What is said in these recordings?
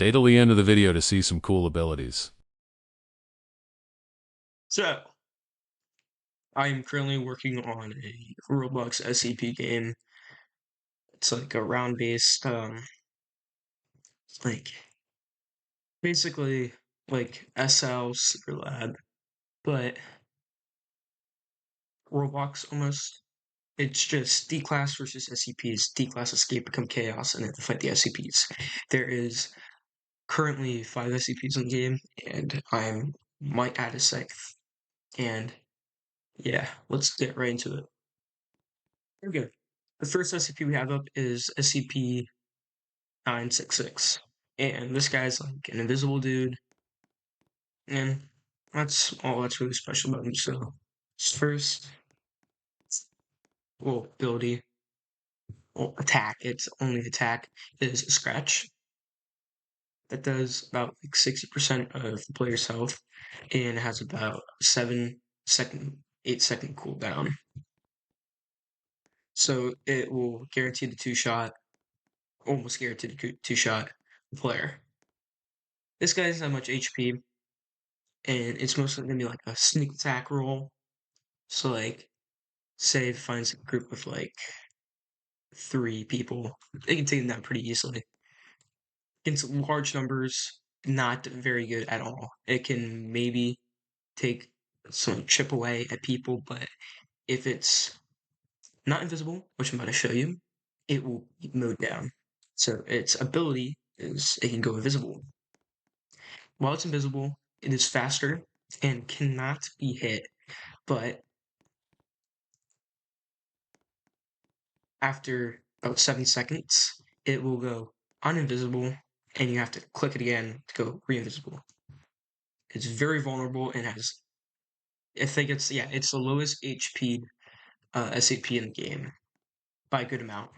Stay till the end of the video to see some cool abilities. So, I am currently working on a Roblox SCP game. It's like a round-based, like basically like SL Secret Lab, but Roblox almost. It's just D class versus SCPs. D class escape, become chaos, and then fight the SCPs. There is currently 5 SCPs in the game, and I might add a sixth. And yeah, let's get right into it. Okay. The first SCP we have up is SCP 966. And this guy's like an invisible dude. And that's all that's really special about him. So, his first, well, ability, well, attack, its only attack is a scratch. That does about like 60% of the player's health and has about 8 second cooldown. So, it will guarantee the two-shot, almost guarantee the two-shot player. This guy doesn't have much HP, and it's mostly gonna be like a sneak attack roll. So like, say it finds a group of like 3 people, it can take them down pretty easily. Against large numbers, not very good at all. It can maybe take some chip away at people, but if it's not invisible, which I'm about to show you, it will be mowed down. So its ability is it can go invisible. While it's invisible, it is faster and cannot be hit, but after about 7 seconds, it will go uninvisible, and you have to click it again to go re-invisible. It's very vulnerable and has, I think it's the lowest HP SCP in the game by a good amount.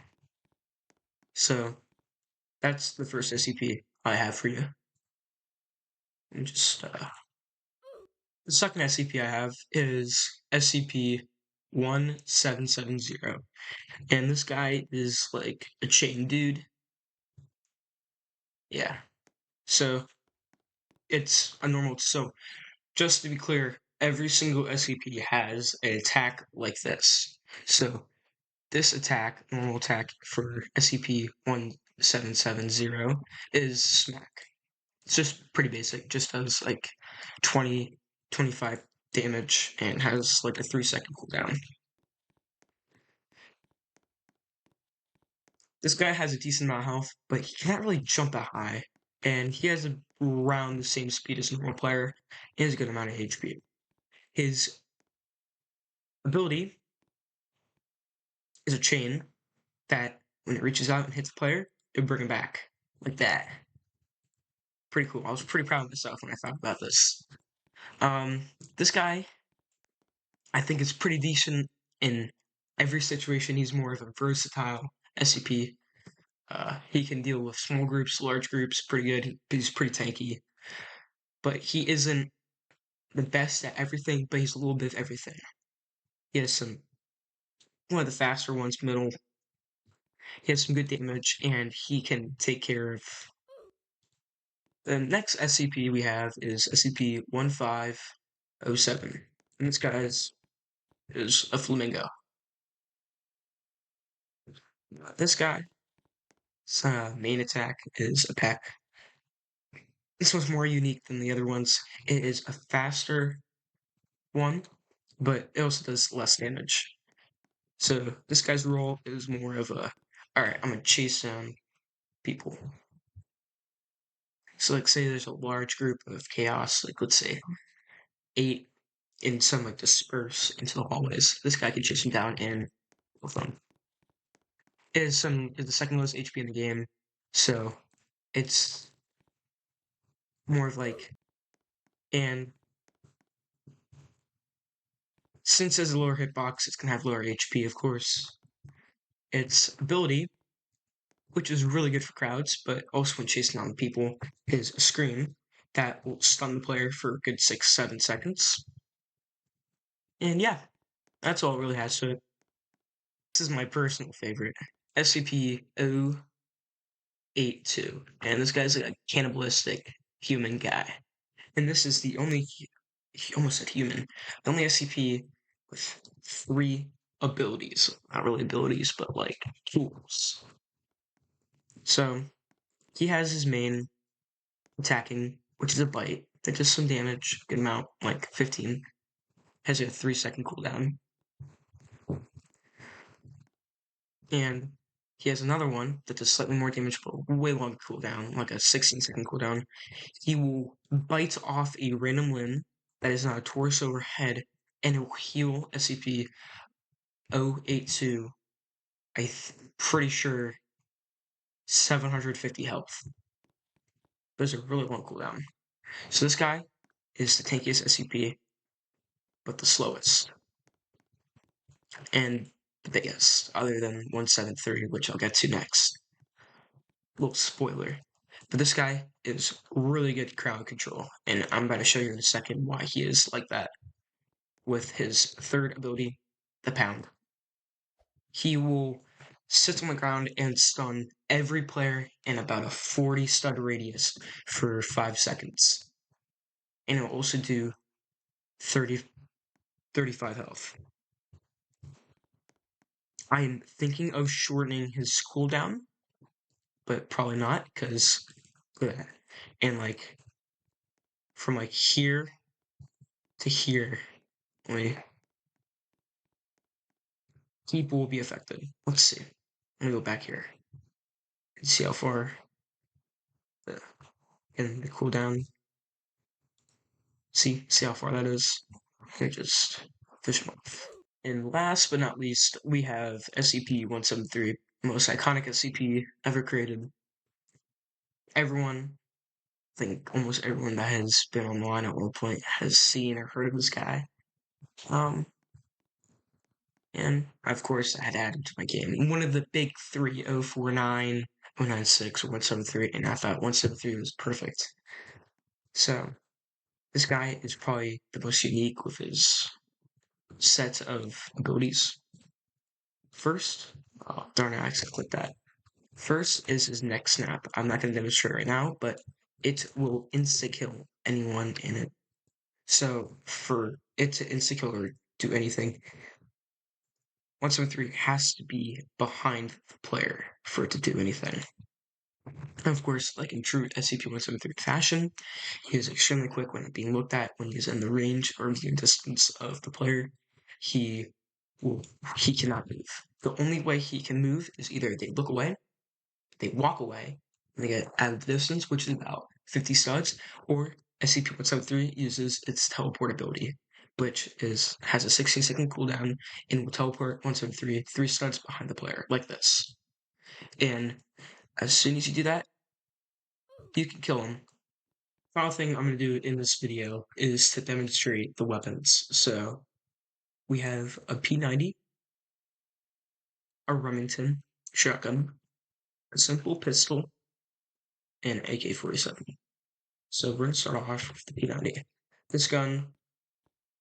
So that's the first SCP I have for you. And just the second SCP I have is SCP-1770, and this guy is like a chain dude. Yeah. So it's a normal. So just to be clear, every single SCP has an attack like this. So this attack, normal attack for SCP-1770 is Smack. It's just pretty basic, just does like 20, 25 damage and has like a 3 second cooldown. This guy has a decent amount of health, but he can't really jump that high. And he has around the same speed as a normal player. He has a good amount of HP. His ability is a chain that when it reaches out and hits a player, it'll bring him back. Like that. Pretty cool. I was pretty proud of myself when I thought about this. Um, this guy, I think, is pretty decent in every situation. He's more of a versatile SCP. He can deal with small groups, large groups, pretty good. He's pretty tanky. But he isn't the best at everything, but he's a little bit of everything. He has one of the faster ones, middle. He has some good damage, and he can take care of. The next SCP we have is SCP-1507, and this guy is a flamingo. This guy's main attack is a peck. This one's more unique than the other ones. It is a faster one, but it also does less damage. So this guy's role is more of a, alright, I'm gonna chase down people. So like say there's a large group of chaos, like let's say 8 in some like disperse into the hallways. This guy can chase them down and with them. Is the second lowest HP in the game, so it's more of like, and since it's a lower hitbox, it's gonna have lower HP, of course. Its ability, which is really good for crowds, but also when chasing down people, is a scream that will stun the player for a good 6-7 seconds. And yeah, that's all it really has to it. This is my personal favorite. SCP-0 082, and this guy's like a cannibalistic human guy. And this is the only, he almost said human, the only SCP with 3 abilities. Not really abilities, but like tools. So he has his main attacking, which is a bite that does some damage, good amount, like 15. Has a 3-second cooldown. And he has another one that does slightly more damage, but way longer cooldown, like a 16-second cooldown. He will bite off a random limb that is not a torso or head, and it will heal SCP 082. Pretty sure 750 health. There's a really long cooldown. So this guy is the tankiest SCP, but the slowest. And the biggest, other than 173, which I'll get to next. Little spoiler. But this guy is really good crowd control, and I'm about to show you in a second why he is like that. With his third ability, the pound. He will sit on the ground and stun every player in about a 40 stun radius for 5 seconds. And it'll also do 35 health. I am thinking of shortening his cooldown, but probably not, because look at that. And like from like here to here, only people will be affected. Let's see. Let me go back here and see how far the and the cooldown. See how far that is. I just fish them off. And last but not least, we have SCP-173, most iconic SCP ever created. Everyone, I think almost everyone that has been online at one point has seen or heard of this guy. And of course, I had added to my game one of the big three: 049, 096, or 173, and I thought 173 was perfect. So, this guy is probably the most unique with his set of abilities. First, oh, darn it, I accidentally clicked that. First is his neck snap. I'm not going to demonstrate right now, but it will insta-kill anyone in it. So, for it to insta-kill or do anything, 173 has to be behind the player for it to do anything. And of course, like in true SCP-173 fashion, he is extremely quick when being looked at. When he's in the range or medium distance of the player, he he cannot move. The only way he can move is either they look away, they walk away, and they get out of the distance, which is about 50 studs, or SCP-173 uses its teleport ability, which has a 16-second cooldown and will teleport 173 3 studs behind the player, like this. And as soon as you do that, you can kill him. Final thing I'm going to do in this video is to demonstrate the weapons. So we have a P90, a Remington shotgun, a simple pistol, and an AK-47. So we're going to start off with the P90. This gun,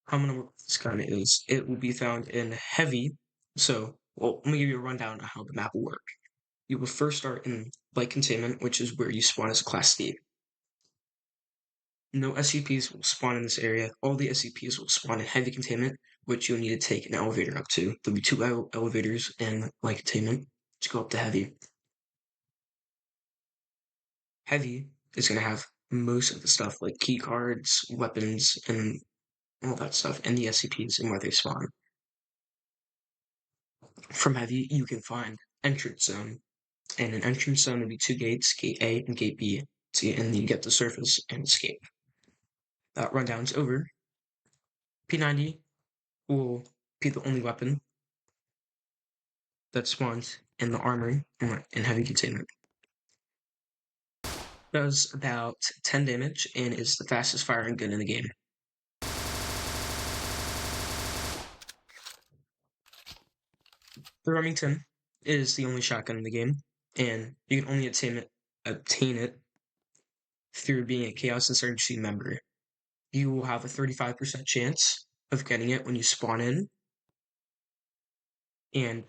how I'm going to work with this gun is it will be found in heavy. So, well, let me give you a rundown on how the map will work. You will first start in light containment, which is where you spawn as a Class D. No SCPs will spawn in this area. All the SCPs will spawn in heavy containment, which you'll need to take an elevator up to. There'll be 2 elevators in light containment to go up to heavy. Heavy is going to have most of the stuff like key cards, weapons, and all that stuff, and the SCPs and where they spawn. From heavy, you can find entrance zone, and an entrance zone will be 2 gates, gate A and gate B, and you get the surface and escape. That rundown's over. P90 will be the only weapon that spawns in the armory in heavy containment. Does about 10 damage and is the fastest firing gun in the game. The Remington is the only shotgun in the game, and you can only obtain it through being a Chaos Insurgency member. You will have a 35% chance of getting it when you spawn in, and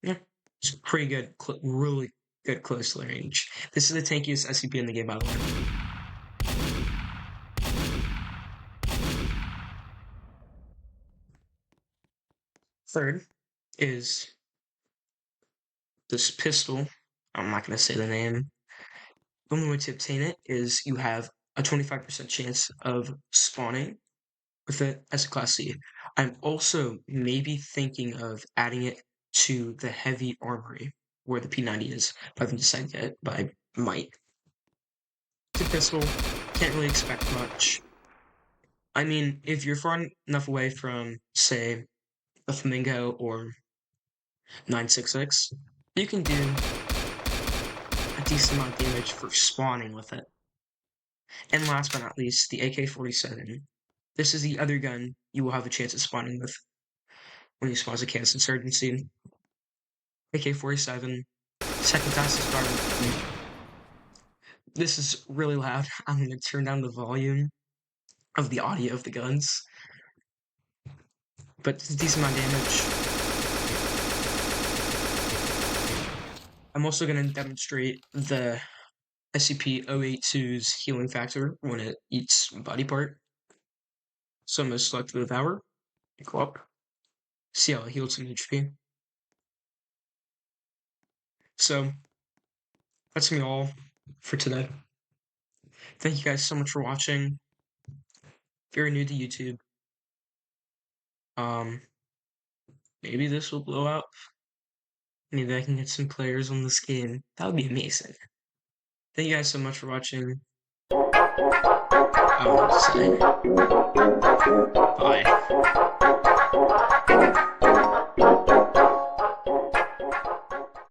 yeah, it's pretty good. Really good close range. This is the tankiest SCP in the game, by the way. Third is this pistol. I'm not going to say the name. The only way to obtain it is you have a 25% chance of spawning with it as a Class C. I'm also maybe thinking of adding it to the heavy armory where the P90 is. I haven't decided yet, but I might. It's a pistol. Can't really expect much. I mean, if you're far enough away from, say, a Flamingo or 966, you can do a decent amount of damage for spawning with it. And last but not least, the AK-47. This is the other gun you will have a chance of spawning with when you spawn as a Kansas Insurgency. AK-47, second fastest gun. This is really loud. I'm going to turn down the volume of the audio of the guns. But it's a decent amount of damage. I'm also going to demonstrate the SCP-082's healing factor when it eats a body part. So I'm going to select the Devour, go up, see how it heals some HP. So that's gonna be all for today. Thank you guys so much for watching. If you're new to YouTube, maybe this will blow up. Maybe I can get some players on this game. That would be amazing. Thank you guys so much for watching. I don't know what to say. Bye.